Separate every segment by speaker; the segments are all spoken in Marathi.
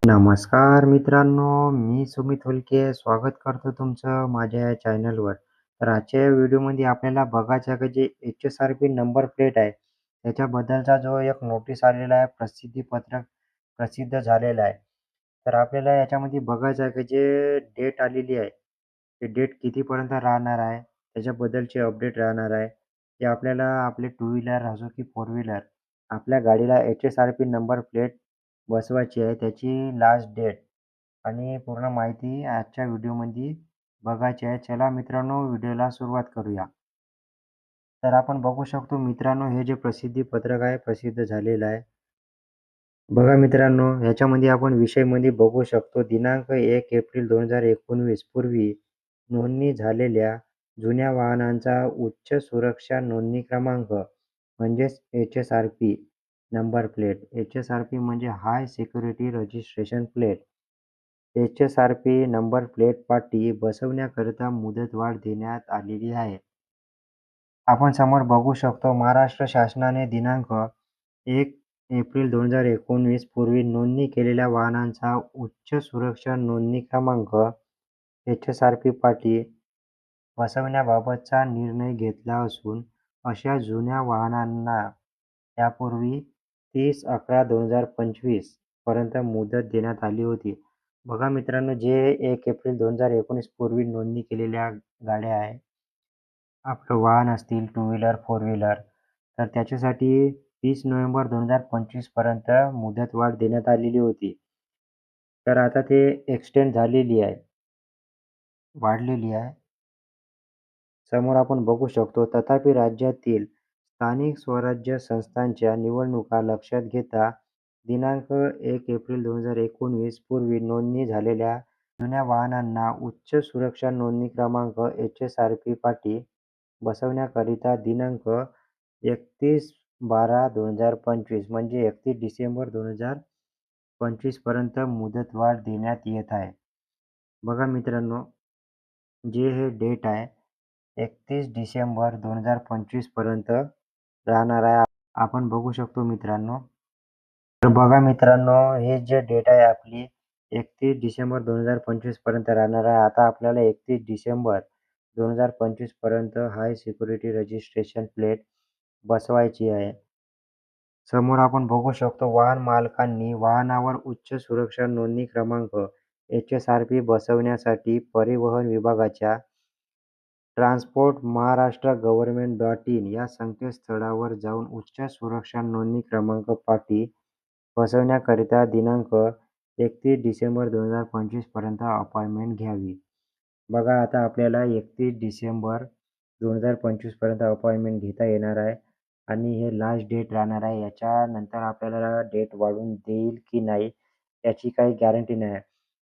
Speaker 1: नमस्कार मित्रांनो, मी सुमित हुलके स्वागत करतो तुमचं माझ्या या चॅनलवर. तर आजच्या या व्हिडिओमध्ये आपल्याला बघायचं आहे की जे HSRP नंबर प्लेट आहे, त्याच्याबद्दलचा जो एक नोटीस आलेला आहे, प्रसिद्धी पत्रक प्रसिद्ध झालेलं आहे. तर आपल्याला याच्यामध्ये बघायचं आहे की जे डेट आलेली आहे, ते डेट कितीपर्यंत राहणार आहे, त्याच्याबद्दलची अपडेट राहणार आहे. ते आपल्याला आपले टू व्हीलर असो की फोर व्हीलर, आपल्या गाडीला HSRP नंबर प्लेट बसवायची आहे, त्याची लास्ट डेट आणि पूर्ण माहिती आजच्या व्हिडिओमध्ये बघायची आहे. चला मित्रांनो, व्हिडिओला सुरुवात करूया. तर आपण बघू शकतो मित्रांनो, हे जे प्रसिद्धी पत्रक आहे, प्रसिद्ध झालेलं आहे. बघा मित्रांनो, ह्याच्यामध्ये आपण विषयमध्ये बघू शकतो दिनांक 1 एप्रिल 2019 पूर्वी नोंदणी झालेल्या जुन्या वाहनांचा उच्च सुरक्षा नोंदणी क्रमांक म्हणजेच HSRP नंबर प्लेट. HSRP म्हणजे हाय security registration plate. HSRP number plate पाटी बसवण्याकरिता मुदतवाढ देण्यात आलेली आहे. आपण समोर बघू शकतो महाराष्ट्र शासनाने दिनांक 1 एप्रिल 2019 पूर्वी नोंदणी केलेल्या वाहनांचा उच्च सुरक्षा नोंदणी क्रमांक HSRP पाटी बसवण्याबाबतचा निर्णय घेतला असून अशा जुन्या वाहनांना यापूर्वी 30/11/2025 पर्यंत मुदत देण्यात आली होती. बघा मित्रांनो, जे 1 एप्रिल 2019 पूर्वी नोंदणी केलेल्या गाड्या आहे, आपलं वाहन असतील टू व्हीलर, फोर व्हीलर, तर त्याच्यासाठी 30 नोव्हेंबर 2025 पर्यंत मुदतवाढ देण्यात आलेली होती. तर आता ते एक्सटेंड झालेली आहे, वाढलेली आहे. समोर आपण बघू शकतो. तथापि राज्यातील स्थानिक स्वराज्य संस्थांच्या निवडणुका लक्षात घेता दिनांक 1 एप्रिल 2019 पूर्वी नोंदणी झालेल्या जुन्या वाहनांना उच्च सुरक्षा नोंदणी क्रमांक HSRP पाटी बसवण्याकरिता दिनांक 31/12/2025 म्हणजे 31 डिसेंबर 2025 पर्यंत मुदतवाढ देण्यात येत आहे. बघा मित्रांनो, जे हे डेट आहे 31 डिसेंबर 2025 पर्यंत राहणार आहे. आपण बघू शकतो मित्रांनो. तर बघा मित्रांनो, हे जे डेट आहे आपली 31 डिसेंबर 2025 पर्यंत राहणार आहे. आता आपल्याला 31 डिसेंबर 2025 पर्यंत हाय सिक्युरिटी रजिस्ट्रेशन प्लेट बसवायची आहे. समोर आपण बघू शकतो वाहन मालकांनी वाहनावर उच्च सुरक्षा नोंदणी क्रमांक HSRP बसवण्यासाठी परिवहन विभागाच्या ट्रान्सपोर्ट महाराष्ट्र गव्हर्नमेंट.इन या संकेतस्थळावर जाऊन उच्च सुरक्षा नोंदणी क्रमांक पाटी बसवण्याकरिता दिनांक 31 डिसेंबर 2025 पर्यंत अपॉइंटमेंट घ्यावी. बघा, आता आपल्याला 31 डिसेंबर 2025 पर्यंत अपॉइंटमेंट घेता येणार आहे आणि हे लास्ट डेट राहणार आहे. याच्यानंतर आपल्याला डेट वाढवून देईल की नाही याची काही गॅरंटी नाही आहे.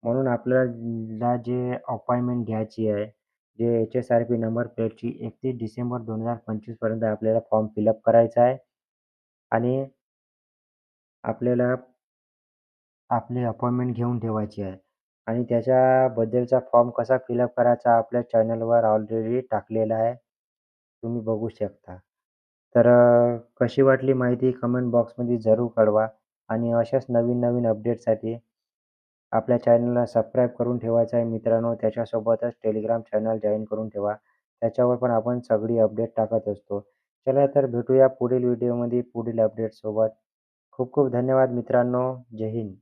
Speaker 1: म्हणून आपल्याला जे अपॉइंटमेंट घ्यायची आहे, जे HSRP नंबर प्लेटची 31 डिसेंबर 2025 पर्यंत आपल्याला फॉर्म फिलअप करायचा आहे आणि आपल्याला आपली अपॉइंटमेंट घेऊन ठेवायची आहे आणि त्याच्याबद्दलचा फॉर्म कसा फिलअप करायचा आपल्या चॅनलवर ऑलरेडी टाकलेला आहे. तुम्ही बघू शकता. तर कशी वाटली माहिती कमेंट बॉक्समध्ये जरूर कळवा आणि अशाच नवीन अपडेटसाठी आपल्या चॅनलला सबस्क्राईब करून ठेवायचं आहे मित्रांनो. त्याच्यासोबतच टेलिग्राम चॅनल जॉइन करून ठेवा. त्याच्यावर पण आपण सगळी अपडेट टाकत असतो. चला तर भेटूया पुढील व्हिडिओमध्ये पुढील अपडेटसोबत. खूप खूप धन्यवाद मित्रांनो. जय हिंद.